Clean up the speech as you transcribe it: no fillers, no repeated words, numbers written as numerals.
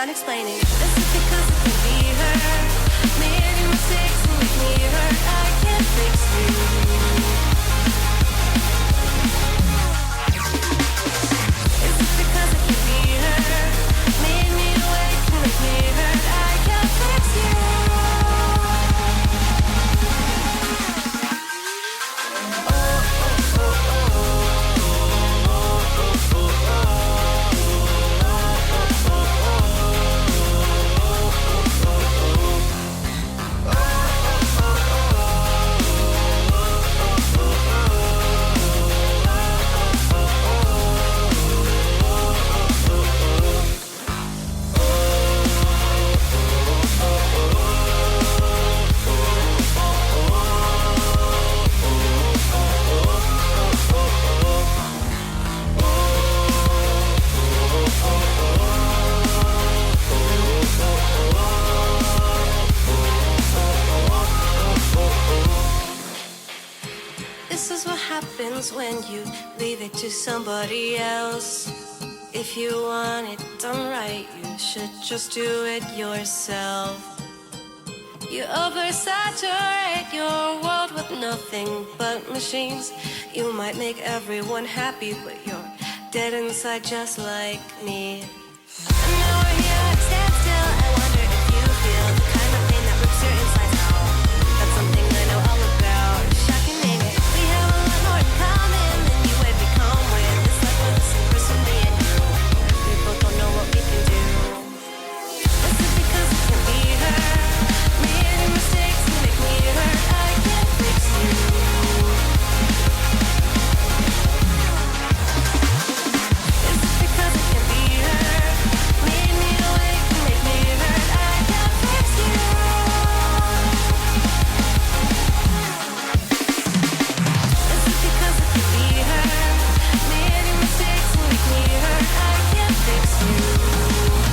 done explaining. This is because it can be her. Many mistakes and make me hurt. I can't fix you. Is it because it can be her? Made me awake and make me hurt. I can't fix you. This is what happens when you leave it to somebody else. If you want it done right, you should just do it yourself. You oversaturate your world with nothing but machines. You might make everyone happy, but you're dead inside just like me. And now we're here at standstill. I wonder if you feel the kind of pain that rips your insides out. That's something I know all about. Shocking, ain't it? We have a lot more in common than you would become with. It's like we're the same person, me and you. We both don't know what we can do. This is because it can be her. Many mistakes can make me hurt. I can't fix you. Is it because it can be her? Made me awake and make me hurt. I can't fix you. Is it because it can be her? Many mistakes and make me hurt. I can't fix you.